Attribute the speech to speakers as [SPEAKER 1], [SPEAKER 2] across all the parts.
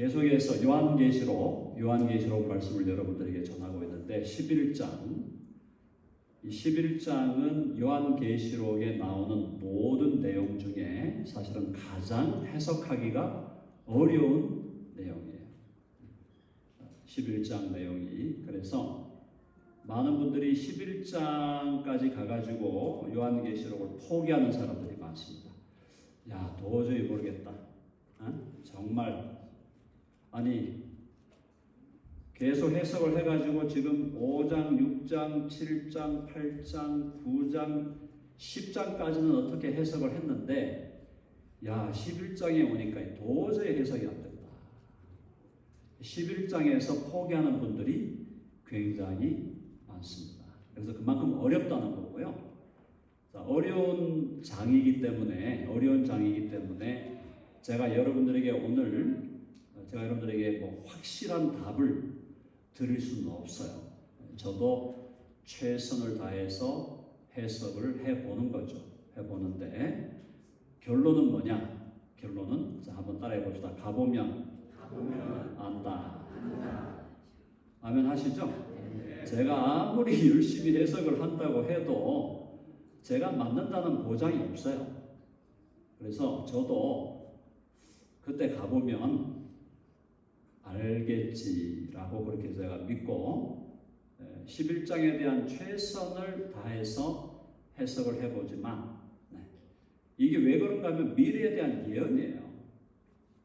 [SPEAKER 1] 계속해서 요한계시록 말씀을 여러분들에게 전하고 있는데 11장, 이 11장은 요한계시록에 나오는 모든 내용 중에 사실은 가장 해석하기가 어려운 내용이에요. 11장 내용이. 그래서 많은 분들이 11장까지 가가지고 요한계시록을 포기하는 사람들이 많습니다. 야, 도저히 모르겠다. 정말 아니 계속 해석을 해가지고 지금 5장, 6장, 7장, 8장, 9장, 10장까지는 어떻게 해석을 했는데 야 11장에 오니까 도저히 해석이 안 된다. 11장에서 포기하는 분들이 굉장히 많습니다. 그래서 그만큼 어렵다는 거고요. 자, 어려운 장이기 때문에 제가 여러분들에게 뭐 확실한 답을 드릴 수는 없어요. 저도 최선을 다해서 해석을 해보는 거죠. 해보는데 결론은 뭐냐? 결론은 자 한번 따라해 봅시다. 가보면 안다. 아멘 하시죠? 제가 아무리 열심히 해석을 한다고 해도 제가 맞는다는 보장이 없어요. 그래서 저도 그때 가보면 알겠지라고 그렇게 제가 믿고 11장에 대한 최선을 다해서 해석을 해보지만 이게 왜 그런가 하면 미래에 대한 예언이에요.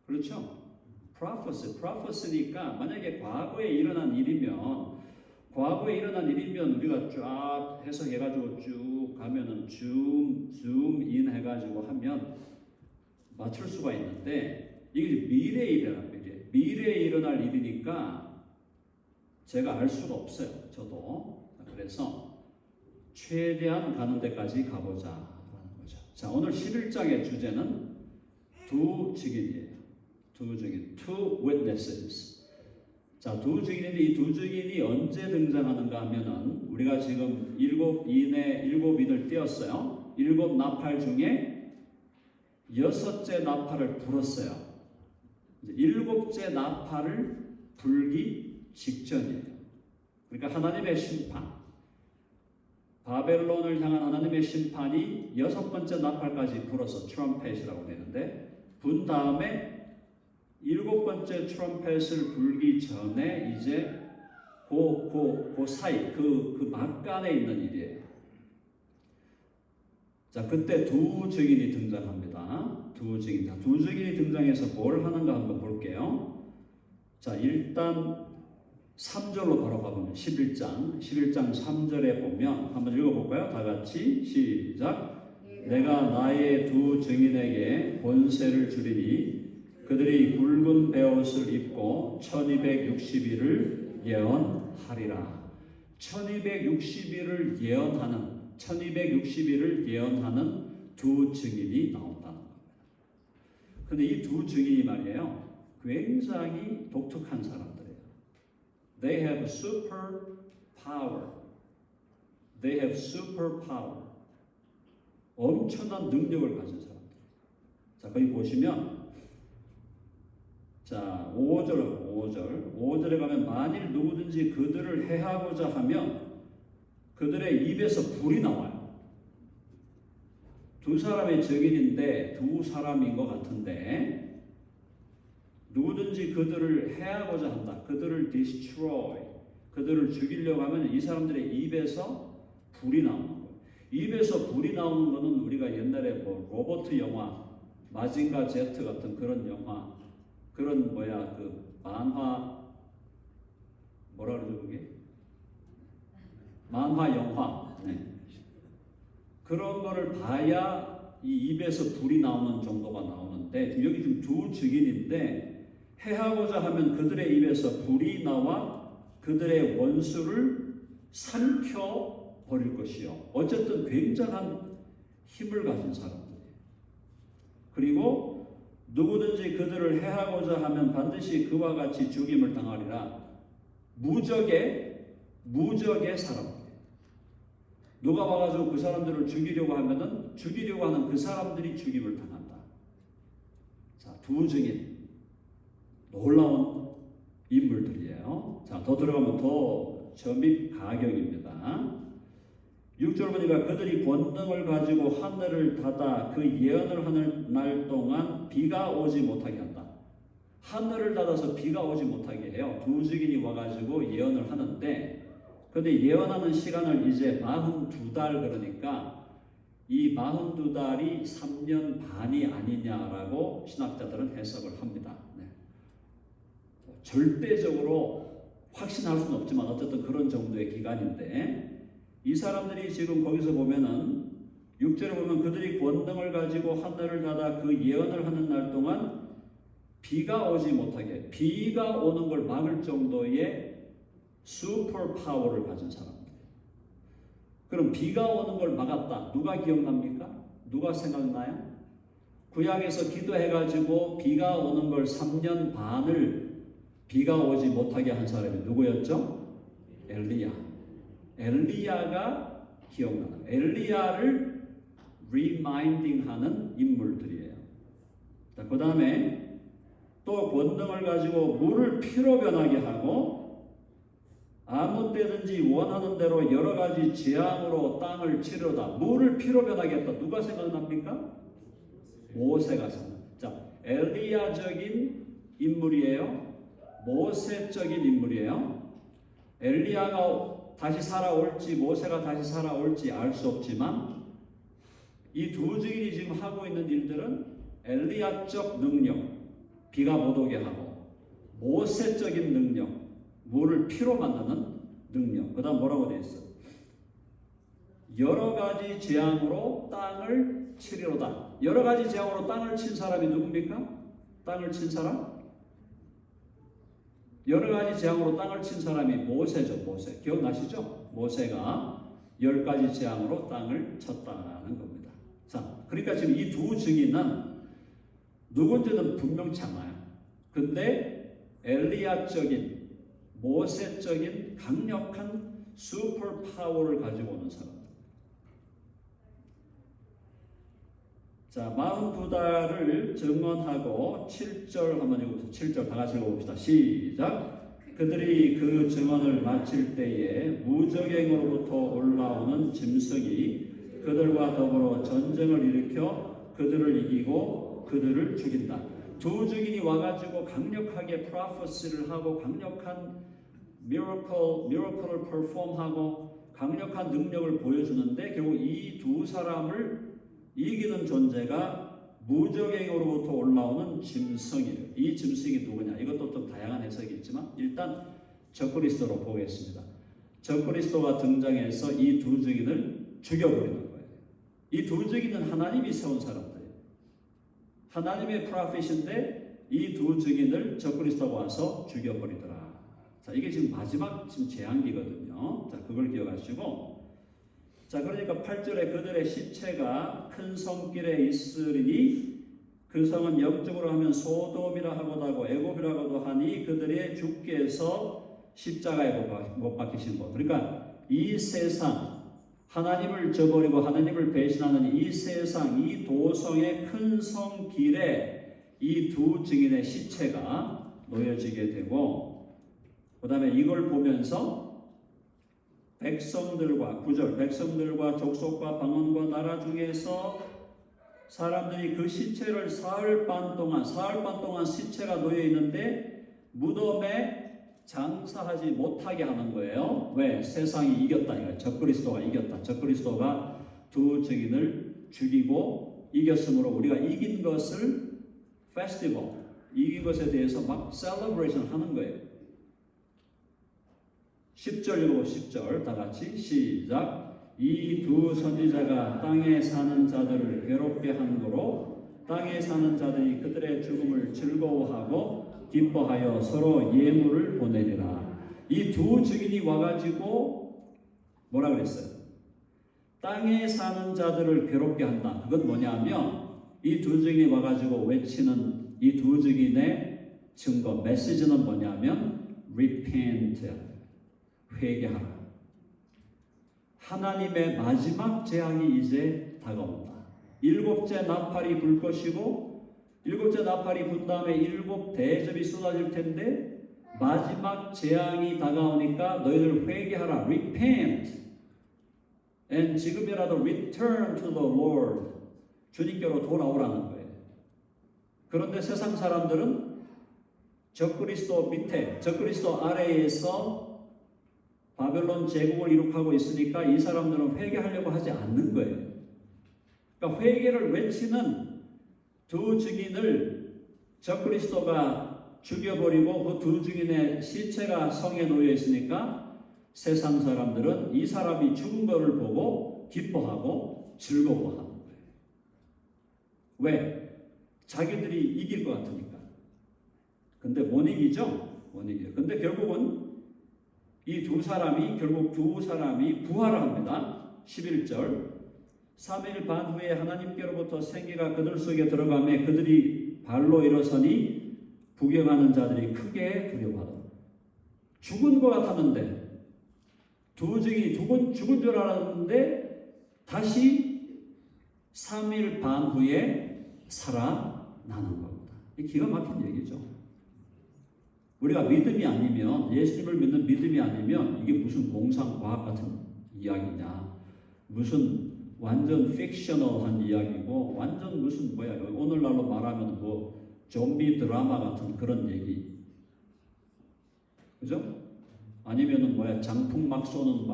[SPEAKER 1] 그렇죠? prophecy니까 만약에 과거에 일어난 일이면 우리가 쫙 해석해가지고 쭉 가면은 줌인 해가지고 하면 맞출 수가 있는데 이게 미래에 일어날 일이니까 제가 알 수가 없어요. 저도. 그래서 최대한 가는 데까지 가보자라는 거죠. 자, 오늘 11장의 주제는 두 증인이에요. 두 증인, two witnesses. 자, 두 증인인데 이 두 증인이 언제 등장하는가 하면은 우리가 지금 7인을 띄었어요. 7 나팔 중에 6째 나팔을 불었어요. 7째 나팔을 불기 직전이에요. 그러니까 하나님의 심판, 바벨론을 향한 하나님의 심판이 6번째 나팔까지 불어서 트럼펫이라고 되는데 분 다음에 7번째 트럼펫을 불기 전에 이제 그 사이 그 막간에 있는 일이에요. 자, 그때 두 증인이 등장합니다. 두 증인이 등장해서 뭘 하는가 한번 볼게요. 자, 일단 3절로 바로 가보면 11장 3절에 보면 한번 읽어볼까요? 다 같이 시작. 내가 나의 두 증인에게 권세를 주리니 그들이 굵은 베옷을 입고 1260일을 예언하리라. 1260일을 예언하는 두 증인이 나온다는 겁니다. 그런데 이 두 증인이 말이에요, 굉장히 독특한 사람들이에요. They have super power. 엄청난 능력을 가진 사람들. 자, 거기 보시면 자, 5절에 가면 만일 누구든지 그들을 해하고자 하면 그들의 입에서 불이 나와요. 두 사람의 증인인데 두 사람인 것 같은데 누구든지 그들을 해하고자 한다. 그들을 destroy, 그들을 죽이려고 하면 이 사람들의 입에서 불이 나오는 거예요. 입에서 불이 나오는 거는 우리가 옛날에 뭐 로버트 영화, 마징가 제트 같은 그런 영화, 그런 그 만화 뭐라 그러죠 그게? 만화 영화. 그런 거를 봐야 이 입에서 불이 나오는 정도가 나오는데 여기 지금 두 증인인데 해하고자 하면 그들의 입에서 불이 나와 그들의 원수를 삼켜 버릴 것이요. 어쨌든 굉장한 힘을 가진 사람들이에요. 그리고 누구든지 그들을 해하고자 하면 반드시 그와 같이 죽임을 당하리라. 무적의 사람들. 누가 와가지고 그 사람들을 죽이려고 하면은 죽이려고 하는 그 사람들이 죽임을 당한다. 자, 두 증인. 놀라운 인물들이에요. 자, 더 들어가면 더 점입 가격입니다. 6절 보니까 그들이 권능을 가지고 하늘을 닫아 그 예언을 하는 날 동안 비가 오지 못하게 한다. 하늘을 닫아서 비가 오지 못하게 해요. 두 증인이 와가지고 예언을 하는데, 근데 예언하는 시간을 이제 42달, 그러니까 이 42달이 3년 반이 아니냐라고 신학자들은 해석을 합니다. 네. 절대적으로 확신할 수는 없지만 어쨌든 그런 정도의 기간인데, 이 사람들이 지금 거기서 보면은 6절에 보면 그들이 권능을 가지고 하늘을 닫아 그 예언을 하는 날 동안 비가 오지 못하게, 비가 오는 걸 막을 정도의 슈퍼 파워를 가진 사람들. 그럼 비가 오는 걸 막았다. 누가 기억납니까? 누가 생각나요? 구약에서 기도해가지고 비가 오는 걸 3년 반을 비가 오지 못하게 한 사람이 누구였죠? 엘리야. 엘리야가 기억나는, 엘리야를 리마인딩하는 인물들이에요. 자, 그 다음에 또 권능을 가지고 물을 피로 변하게 하고 아무 때든지 원하는 대로 여러 가지 재앙으로 땅을 치료다. 물을 피로 변하게 했다. 누가 생각납니까? 모세가 생각납니다. 자, 엘리야적인 인물이에요. 모세적인 인물이에요. 엘리야가 다시 살아올지 모세가 다시 살아올지 알 수 없지만 이 두 증인이 지금 하고 있는 일들은 엘리야적 능력, 비가 못 오게 하고, 모세적인 능력, 물을 피로 만드는 능력. 그 다음 뭐라고 되어 있어? 여러 가지 재앙으로 땅을 치리로다. 여러 가지 재앙으로 땅을 친 사람이 누굽니까? 땅을 친 사람? 여러 가지 재앙으로 땅을 친 사람이 모세죠. 모세. 기억나시죠? 모세가 10가지 재앙으로 땅을 쳤다는 겁니다. 자, 그러니까 지금 이 두 증인은 누군지는 분명치 않아요. 근데 엘리야적인, 모세적인 강력한 슈퍼 파워를 가지고 오는 사람들. 자, 42달을 증언하고 7절 한번 읽어보세요. 7절 다 같이 읽어봅시다. 시작. 그들이 그 증언을 마칠 때에 무적행으로부터 올라오는 짐승이 그들과 더불어 전쟁을 일으켜 그들을 이기고 그들을 죽인다. 두 증인이 와가지고 강력하게 프로페시를 하고 강력한 미러클을 퍼폼하고 강력한 능력을 보여주는데, 결국 이 두 사람을 이기는 존재가 무적행으로부터 올라오는 짐승이에요. 이 짐승이 누구냐? 이것도 좀 다양한 해석이 있지만 일단 적그리스도로 보겠습니다. 적그리스도가 등장해서 이 두 증인을 죽여버리는 거예요. 이 두 증인은 하나님이 세운 사람들이에요. 하나님의 프로핏인데 이 두 증인을 적그리스도가 와서 죽여버리더라. 자, 이게 지금 마지막 지금 재앙기거든요. 자, 그걸 기억하시고, 자, 그러니까 8절에 그들의 시체가 큰 성길에 있으리니 그 성은 영적으로 하면 소돔이라 하고도 하고 애굽이라고도 하니 그들의 주께서 십자가에 못 박히신 곳. 그러니까 이 세상, 하나님을 저버리고 하나님을 배신하는 이 세상, 이 도성의 큰 성길에 이 두 증인의 시체가 놓여지게 되고, 그 다음에 이걸 보면서 백성들과, 9절, 백성들과 족속과 방언과 나라 중에서 사람들이 그 시체를 사흘 반 동안 시체가 놓여 있는데 무덤에 장사하지 못하게 하는 거예요. 왜? 세상이 이겼다. 적그리스도가 이겼다. 적그리스도가 두 증인을 죽이고 이겼으므로 우리가 이긴 것을 페스티벌, 이긴 것에 대해서 막 셀러브레이션 하는 거예요. 10절 읽어 10절 다 같이 시작. 이 두 선지자가 땅에 사는 자들을 괴롭게 한 거로 땅에 사는 자들이 그들의 죽음을 즐거워하고 기뻐하여 서로 예물을 보내리라. 이 두 증인이 와가지고 뭐라 그랬어요? 땅에 사는 자들을 괴롭게 한다. 그건 뭐냐면 이 두 증인이 와가지고 외치는 이 두 증인의 증거, 메시지는 뭐냐면 repent, 회개하라. 하나님의 마지막 재앙이 이제 다가온다. 7째 나팔이 불 것이고 일곱째 나팔이 분 다음에 일곱 대접이 쏟아질 텐데 마지막 재앙이 다가오니까 너희들 회개하라. Repent. And 지금이라도 return to the Lord. 주님께로 돌아오라는 거예요. 그런데 세상 사람들은 적그리스도 밑에, 적그리스도 아래에서 바벨론 제국을 이룩하고 있으니까 이 사람들은 회개하려고 하지 않는 거예요. 그러니까 회개를 외치는 두 증인을 적그리스도가 죽여버리고 그 두 증인의 시체가 성에 놓여 있으니까 세상 사람들은 이 사람이 죽은 것을 보고 기뻐하고 즐거워하는 거예요. 왜? 자기들이 이길 것 같으니까. 근데 못 이기죠? 못 이겨요. 근데 결국은 이 두 사람이 부활을 합니다. 11절. 3일 반 후에 하나님께로부터 생기가 그들 속에 들어가며 그들이 발로 일어서니 구경하는 자들이 크게 두려워하더라. 죽은 것 같았는데 두 증이 죽은 줄 알았는데 다시 3일 반 후에 살아나는 겁니다. 이 기가 막힌 얘기죠. 우리가 믿음이 아니면, 예수님을 믿는 믿음이 아니면 이게 무슨 공상과학 같은 이야기냐, 무슨 완전 픽셔널한 이야기고 완전 무슨 오늘날로 말하면 뭐 좀비 드라마 같은 그런 얘기, 그죠? 아니면은 장풍 막 쏘는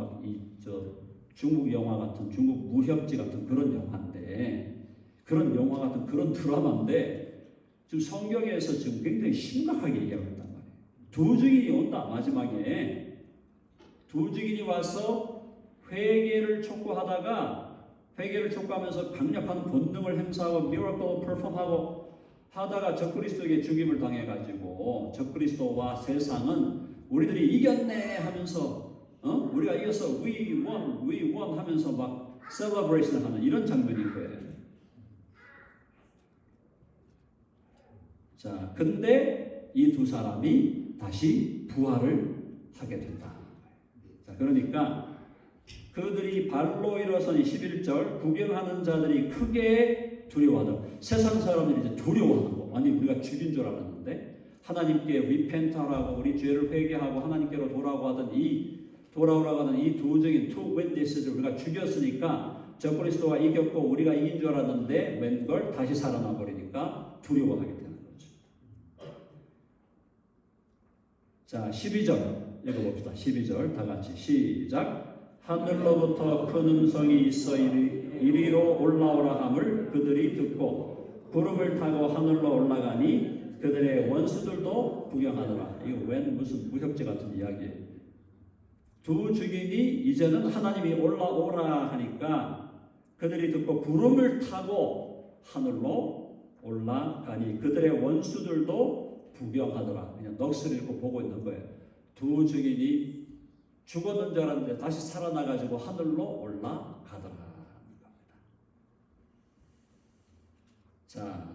[SPEAKER 1] 중국 영화 같은, 중국 무협지 같은 그런 영화인데, 그런 영화 같은 그런 드라마인데 지금 성경에서 지금 굉장히 심각하게 얘기하고 있단 말이에요. 두 증인이 온다. 마지막에 두 증인이 와서 회개를 촉구하면서 강력한 본능을 행사하고 미라클을 퍼폼하고 하다가 적그리스도에게 죽임을 당해가지고 적그리스도와 세상은 우리들이 이겼네 하면서 우리가 이겨서 we won 하면서 막 셀러브레이션 하는 이런 장면인 거예요. 자, 근데 이 두 사람이 다시 부활을 하게 된다. 자, 그러니까 그들이 발로 일어서니 11절 구경하는 자들이 크게 두려워하더라. 세상 사람들이 이제 두려워하는 거. 아니 우리가 죽인 줄 알았는데 하나님께 리펜트하라고 우리 죄를 회개하고 하나님께로 돌아오라고 하던 이 두 증인 two witness를 우리가 죽였으니까 적그리스도가 이겼고 우리가 이긴 줄 알았는데 웬걸 다시 살아나 버리니까 두려워하게 되는 거죠. 자, 12절 읽어봅시다. 12절 다 같이 시작. 하늘로부터 큰 음성이 있어 이리로 올라오라 함을 그들이 듣고 구름을 타고 하늘로 올라가니 그들의 원수들도 구경하더라. 이거 웬 무슨 무협지 같은 이야기예요. 두 증인이 이제는 하나님이 올라오라 하니까 그들이 듣고 구름을 타고 하늘로 올라가니 그들의 원수들도 구경하더라. 그냥 넋을 잃고 보고 있는 거예요. 두 증인이 죽었는 줄 알았는데 다시 살아나가지고 하늘로 올라가더라. 자,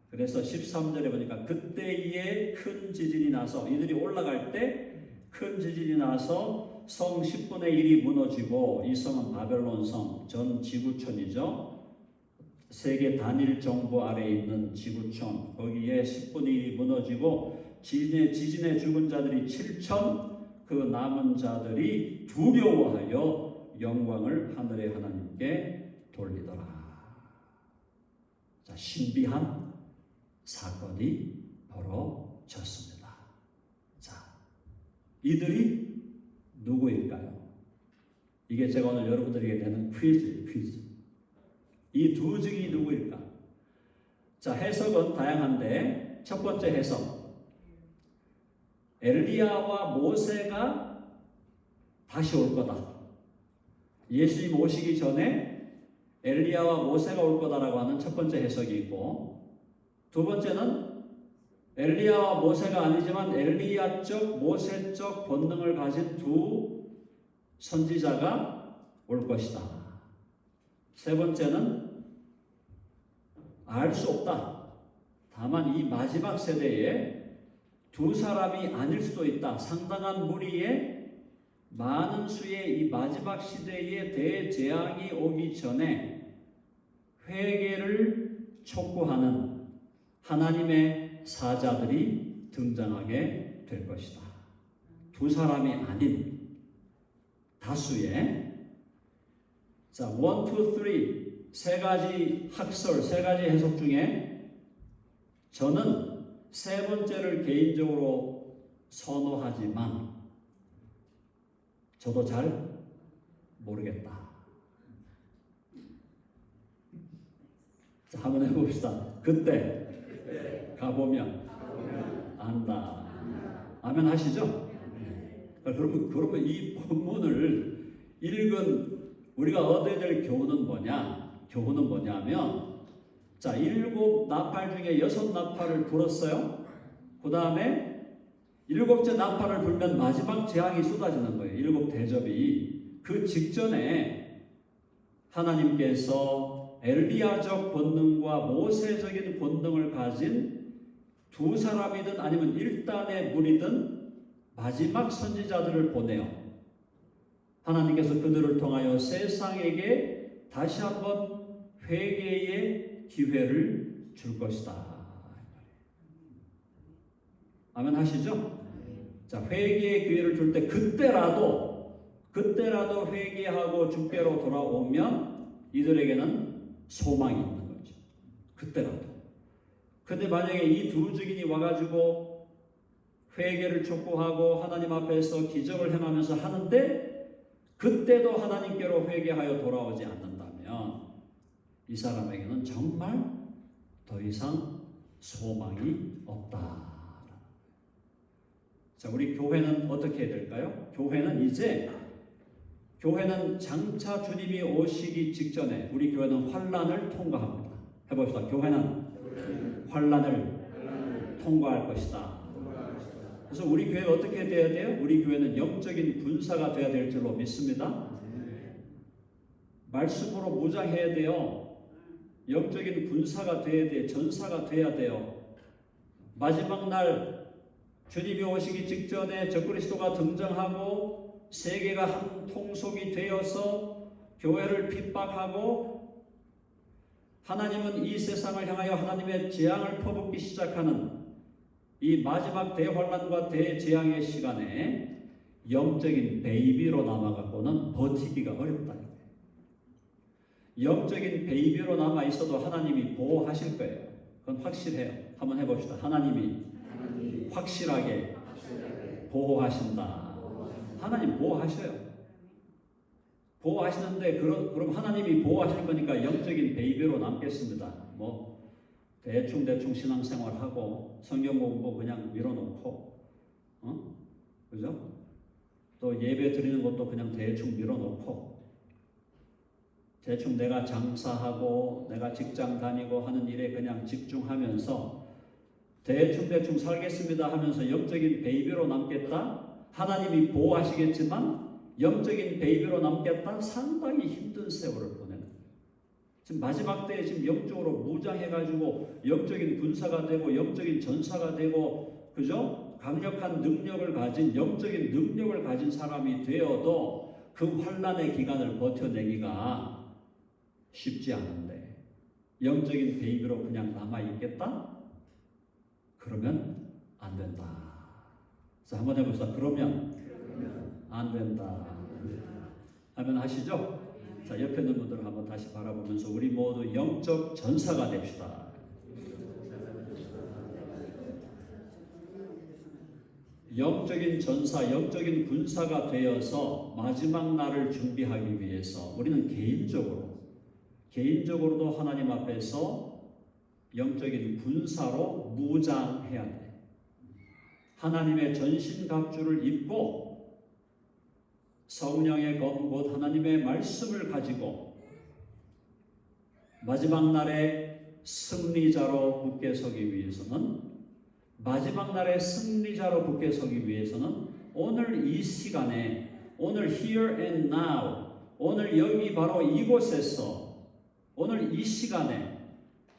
[SPEAKER 1] 그래서 13절에 보니까 그때에 큰 지진이 나서 이들이 올라갈 때 큰 지진이 나서 성 10분의 1이 무너지고 이 성은 바벨론 성, 전 지구촌이죠. 세계 단일 정부 아래에 있는 지구촌, 거기에 10분의 1이 무너지고 지진에 죽은 자들이 7천, 그 남은 자들이 두려워하여 영광을 하늘의 하나님께 돌리더라. 자, 신비한 사건이 벌어졌습니다. 자, 이들이 누구일까요? 이게 제가 오늘 여러분들에게 내는 퀴즈. 이 두 증이 누구일까? 자, 해석은 다양한데 첫 번째 해석. 엘리야와 모세가 다시 올 거다. 예수님 오시기 전에 엘리야와 모세가 올 거다라고 하는 첫 번째 해석이 있고, 두 번째는 엘리야와 모세가 아니지만 엘리야적 모세적 본능을 가진 두 선지자가 올 것이다. 세 번째는 알 수 없다. 다만 이 마지막 세대에 두 사람이 아닐 수도 있다. 상당한 무리의 많은 수의 이 마지막 시대의 대재앙이 오기 전에 회개를 촉구하는 하나님의 사자들이 등장하게 될 것이다. 두 사람이 아닌 다수의, 자, 1, 2, 3 세 가지 학설, 세 가지 해석 중에 저는 세 번째를 개인적으로 선호하지만 저도 잘 모르겠다. 자, 한번 해봅시다. 그때 가보면 안다. 아멘 하시죠? 그러면 이 본문을 읽은 우리가 얻어야 될 교훈은 뭐냐면, 자, 7 나팔 중에 6 나팔을 불었어요. 그 다음에 7째 나팔을 불면 마지막 재앙이 쏟아지는 거예요. 7 대접이. 그 직전에 하나님께서 엘리야적 본능과 모세적인 본능을 가진 두 사람이든 아니면 일단의 무리든 마지막 선지자들을 보내요. 하나님께서 그들을 통하여 세상에게 다시 한번 회개의 기회를 줄 것이다. 아멘 하시죠? 자, 회개의 기회를 줄 때 그때라도 회개하고 주께로 돌아오면 이들에게는 소망이 있는 거죠. 그때라도. 근데 만약에 이 두 증인이 와가지고 회개를 촉구하고 하나님 앞에서 기적을 행하면서 하는데 그때도 하나님께로 회개하여 돌아오지 않는다면 이 사람에게는 정말 더 이상 소망이 없다. 자, 우리 교회는 어떻게 해야 될까요? 교회는 장차 주님이 오시기 직전에 우리 교회는 환난을 통과합니다. 해봅시다. 교회는 환난을 통과할 것이다. 그래서 우리 교회가 어떻게 돼야 돼요? 우리 교회는 영적인 군사가 돼야 될 줄로 믿습니다. 말씀으로 무장해야 돼요. 영적인 군사가 돼야 돼요. 전사가 돼야 돼요. 마지막 날 주님이 오시기 직전에 적그리스도가 등장하고 세계가 한 통속이 되어서 교회를 핍박하고 하나님은 이 세상을 향하여 하나님의 재앙을 퍼붓기 시작하는 이 마지막 대환란과 대재앙의 시간에 영적인 베이비로 남아갖고는 버티기가 어렵다. 영적인 베이비로 남아 있어도 하나님이 보호하실 거예요. 그건 확실해요. 한번 해봅시다. 하나님이 확실하게 보호하신다. 하나님 보호하셔요. 보호하시는데 그럼 하나님이 보호하실 거니까 영적인 베이비로 남겠습니다. 뭐 대충 신앙생활하고 성경 공부 그냥 밀어놓고, 그죠? 또 예배 드리는 것도 그냥 대충 밀어놓고, 대충 내가 장사하고 내가 직장 다니고 하는 일에 그냥 집중하면서 대충 살겠습니다 하면서 영적인 베이비로 남겠다? 하나님이 보호하시겠지만 영적인 베이비로 남겠다? 상당히 힘든 세월을 보내는 거예요. 지금 마지막 때에 지금 영적으로 무장해가지고 영적인 군사가 되고 영적인 전사가 되고, 그죠? 강력한 능력을 가진 영적인 능력을 가진 사람이 되어도 그 환난의 기간을 버텨내기가 쉽지 않은데 영적인 베이비로 그냥 남아있겠다? 그러면 안 된다. 자, 한번 해봅시다. 그러면 안 된다. 아멘 하시죠? 자, 옆에 있는 분들을 한번 다시 바라보면서 우리 모두 영적 전사가 됩시다. 영적인 전사, 영적인 군사가 되어서 마지막 날을 준비하기 위해서 우리는 개인적으로도 하나님 앞에서 영적인 군사로 무장해야 돼. 하나님의 전신갑주를 입고 성령의 검 곧 하나님의 말씀을 가지고 마지막 날에 승리자로 굳게 서기 위해서는 오늘 이 시간에, 오늘 here and now, 오늘 여기 바로 이곳에서, 오늘 이 시간에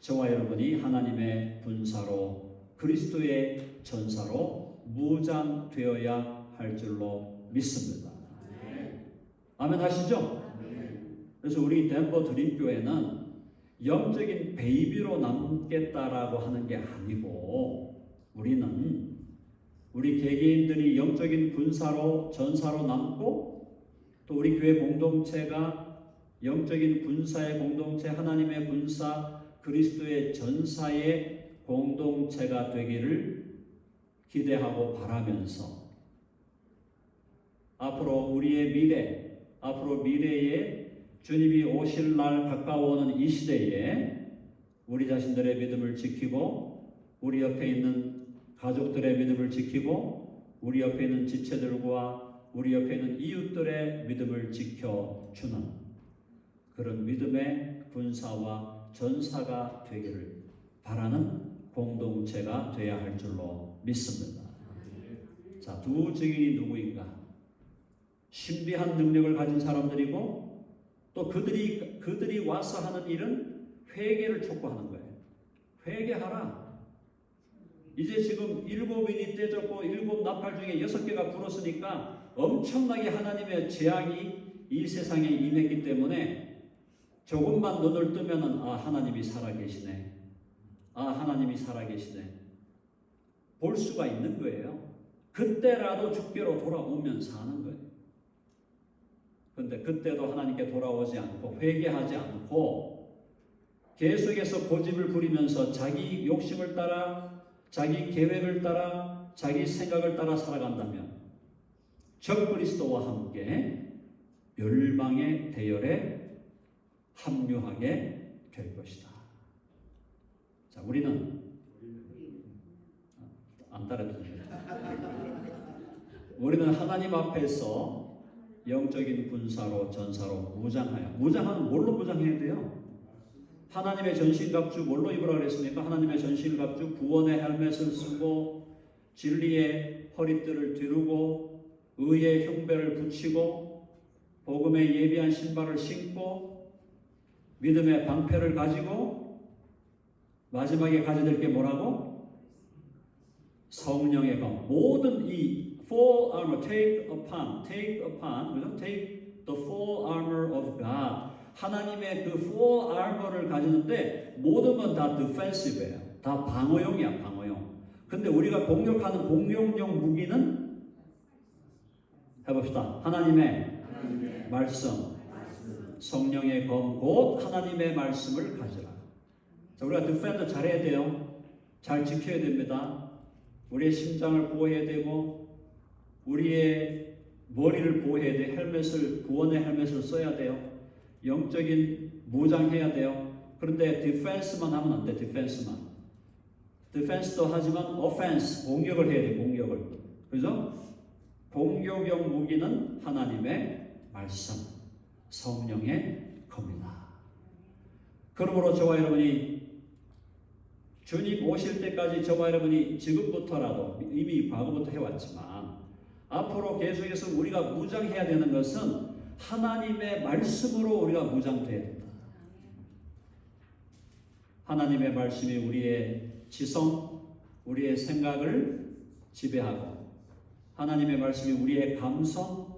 [SPEAKER 1] 저와 여러분이 하나님의 군사로, 그리스도의 전사로 무장되어야 할 줄로 믿습니다. 아멘 하시죠? 그래서 우리 덴버 드림교회는 영적인 베이비로 남겠다라고 하는 게 아니고 우리는 우리 개개인들이 영적인 군사로 전사로 남고 또 우리 교회 공동체가 영적인 군사의 공동체, 하나님의 군사, 그리스도의 전사의 공동체가 되기를 기대하고 바라면서 앞으로 우리의 미래, 앞으로 미래에 주님이 오실 날 가까워오는 이 시대에 우리 자신들의 믿음을 지키고 우리 옆에 있는 가족들의 믿음을 지키고 우리 옆에 있는 지체들과 우리 옆에 있는 이웃들의 믿음을 지켜주는 그런 믿음의 군사와 전사가 되기를 바라는 공동체가 되어야 할 줄로 믿습니다. 자, 두 증인이 누구인가? 신비한 능력을 가진 사람들이고 또 그들이 와서 하는 일은 회개를 촉구하는 거예요. 회개하라. 이제 지금 7인이 떼졌고 7 나팔 중에 6개가 불었으니까 엄청나게 하나님의 재앙이 이 세상에 임했기 때문에 조금만 눈을 뜨면은 하나님이 살아계시네. 하나님이 살아계시네. 볼 수가 있는 거예요. 그때라도 주께로 돌아오면 사는 거예요. 그런데 그때도 하나님께 돌아오지 않고 회개하지 않고 계속해서 고집을 부리면서 자기 욕심을 따라 자기 계획을 따라 자기 생각을 따라 살아간다면 적그리스도와 함께 멸망의 대열에 합류하게 될 것이다. 자, 우리는 안 따라주세요. 우리는 하나님 앞에서 영적인 군사로 전사로 무장하면 뭘로 무장해야 돼요? 하나님의 전신갑주 뭘로 입으라 그랬습니까? 하나님의 전신갑주 구원의 헬멧을 쓰고 진리의 허리띠를 뒤르고 의의 흉배를 붙이고 복음의 예비한 신발을 신고 믿음의 방패를 가지고 마지막에 가져야 될 게 뭐라고? 성령의 검. 모든 이 full armor, take the full armor of God. 하나님의 그 full armor를 가지는데 모든 건 다 defensive예요. 다 방어용이야, 방어용. 근데 우리가 공격하는 공격용 무기는 해봅시다. 하나님의 말씀, 성령의 검, 곧 하나님의 말씀을 가지라. 자, 우리가 defend 잘해야 돼요. 잘 지켜야 됩니다. 우리의 심장을 보호해야 되고 우리의 머리를 보호해야 돼. 구원의 헬멧을 써야 돼요. 영적인 무장해야 돼요. 그런데 디펜스만 하면 안 돼. 디펜스도 하지만 오펜스, 공격을 해야 돼. 공격을. 그죠? 공격용 무기는 하나님의 말씀, 성령의 검이다. 그러므로 저와 여러분이 주님 오실 때까지 저와 여러분이 지금부터라도 이미 과거부터 해왔지만 앞으로 계속해서 우리가 무장해야 되는 것은 하나님의 말씀으로 우리가 무장돼야 된다. 하나님의 말씀이 우리의 지성, 우리의 생각을 지배하고 하나님의 말씀이 우리의 감성,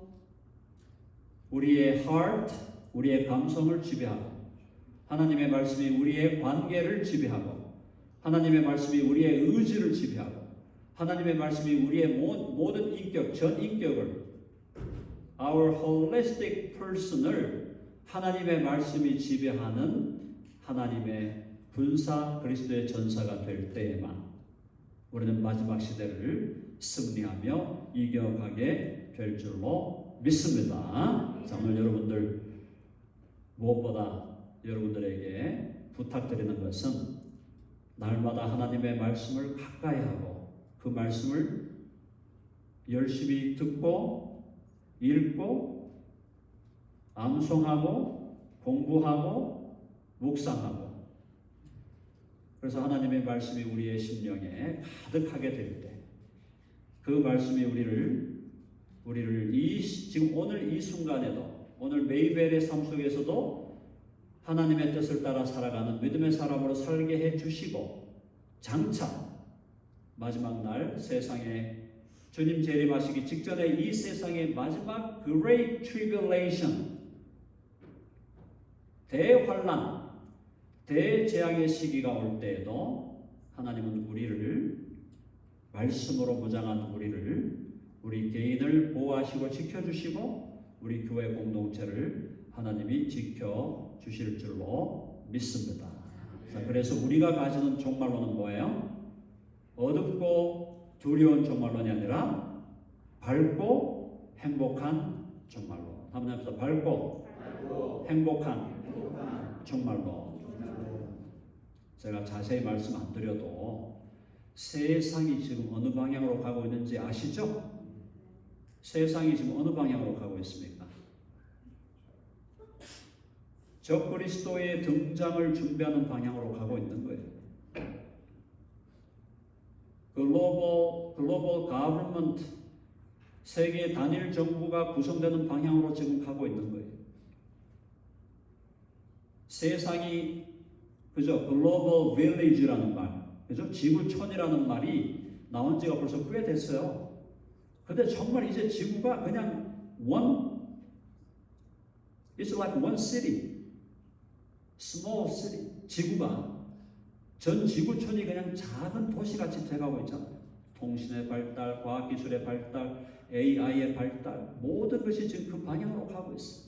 [SPEAKER 1] 우리의 heart, 우리의 감성을 지배하고 하나님의 말씀이 우리의 관계를 지배하고 하나님의 말씀이 우리의 의지를 지배하고 하나님의 말씀이 우리의 모든 인격, 전 인격을 our holistic person을 하나님의 말씀이 지배하는 하나님의 군사 그리스도의 전사가 될 때에만 우리는 마지막 시대를 승리하며 이겨가게 될 줄로 믿습니다. 자, 오늘 여러분들 무엇보다 여러분들에게 부탁드리는 것은 날마다 하나님의 말씀을 가까이 하고 그 말씀을 열심히 듣고 읽고 암송하고 공부하고 묵상하고 그래서 하나님의 말씀이 우리의 심령에 가득하게 될 때 그 말씀이 우리를 지금 오늘 이 순간에도 오늘 매일의 삶 속에서도 하나님의 뜻을 따라 살아가는 믿음의 사람으로 살게 해주시고 장차 마지막 날 세상에 주님 재림하시기 직전에 이 세상의 마지막 Great Tribulation 대환란 대재앙의 시기가 올 때에도 하나님은 우리를 말씀으로 무장한 우리 개인을 보호하시고 지켜주시고 우리 교회 공동체를 하나님이 지켜주실 줄로 믿습니다. 자, 그래서 우리가 가지는 종말론은 뭐예요? 어둡고 두려운 종말론이 아니라 밝고 행복한 종말론. 한번 해봅시다. 밝고 행복한 종말론. 제가 자세히 말씀 안 드려도 세상이 지금 어느 방향으로 가고 있는지 아시죠? 세상이 지금 어느 방향으로 가고 있습니까? 적그리스도의 등장을 준비하는 방향으로 가고 있는 거예요. 글로벌 가버먼트, 세계 단일 정부가 구성되는 방향으로 지금 가고 있는 거예요. 세상이 그죠? 글로벌 빌리지라는 말, 그죠? 지구촌이라는 말이 나온 지가 벌써 꽤 됐어요. 근데 정말 이제 지구가 그냥 it's like one city, small city. 지구가 전 지구촌이 그냥 작은 도시같이 돼가고 있잖아요. 통신의 발달, 과학기술의 발달, AI의 발달, 모든 것이 지금 그 방향으로 가고 있어요.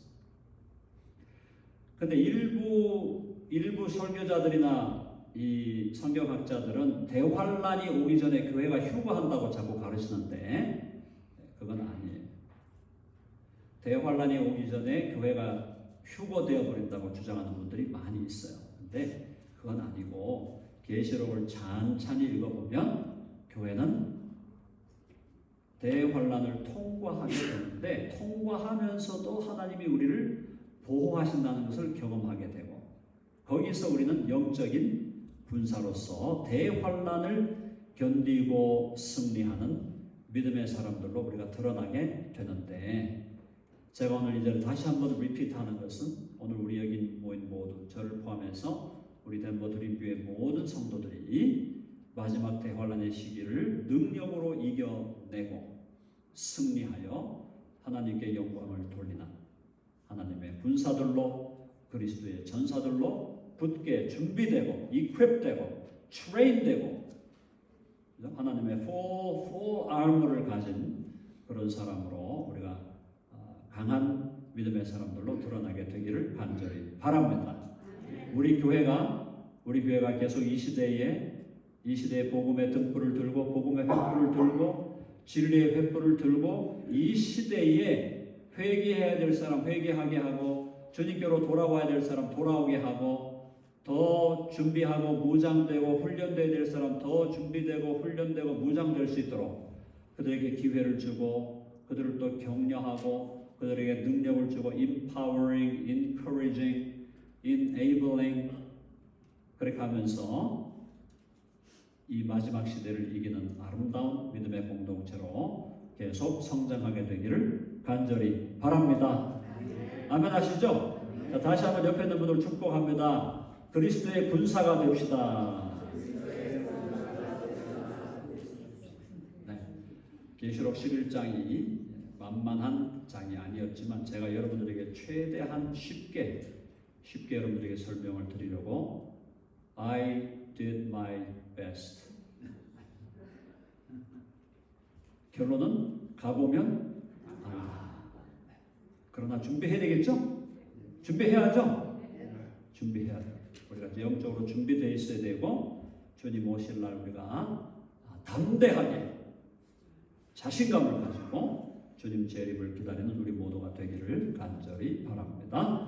[SPEAKER 1] 근데 일부 설교자들이나 이 성경학자들은 대환란이 오기 전에 교회가 휴거한다고 자꾸 가르치는데 그건 아니에요. 대환란이 오기 전에 교회가 휴거되어 버린다고 주장하는 분들이 많이 있어요. 근데 그건 아니고 계시록을 찬찬히 읽어보면 교회는 대환란을 통과하게 되는데 통과하면서도 하나님이 우리를 보호하신다는 것을 경험하게 되고 거기서 우리는 영적인 군사로서 대환란을 견디고 승리하는 믿음의 사람들로 우리가 드러나게 되는데 제가 오늘 이제 다시 한번 리피트하는 것은 오늘 우리 여기 모인 모두 저를 포함해서 우리 덴버 드림교회 모든 성도들이 마지막 대환란의 시기를 능력으로 이겨내고 승리하여 하나님께 영광을 돌리는 하나님의 군사들로 그리스도의 전사들로 굳게 준비되고 equip되고 train되고 하나님의 full armor를 가진 그런 사람으로 우리가 강한 믿음의 사람들로 드러나게 되기를 간절히 바랍니다. 우리 교회가 계속 이 시대에 복음의 등불을 들고 복음의 횃불을 들고 진리의 횃불을 들고 이 시대에 회개해야 될 사람 회개하게 하고 주님께로 돌아와야 될 사람 돌아오게 하고 더 준비하고 무장되고 훈련되어야 될 사람 더 준비되고 훈련되고 무장될 수 있도록 그들에게 기회를 주고 그들을 또 격려하고 그들에게 능력을 주고 empowering, encouraging, enabling 그렇게 하면서 이 마지막 시대를 이기는 아름다운 믿음의 공동체로 계속 성장하게 되기를 간절히 바랍니다. 아멘 하시죠? 자, 다시 한번 옆에 있는 분들 축복합니다. 그리스도의 군사가 됩시다. 네. 계시록 11장이 만만한 장이 아니었지만 제가 여러분들에게 최대한 쉽게 여러분들에게 설명을 드리려고 I did my best. 결론은 가보면 그러나 준비해야 되겠죠? 준비해야죠? 준비해야 돼요. 우리가 영적으로 준비되어 있어야 되고 주님 오실 날 우리가 담대하게 자신감을 가지고 주님 재림을 기다리는 우리 모두가 되기를 간절히 바랍니다.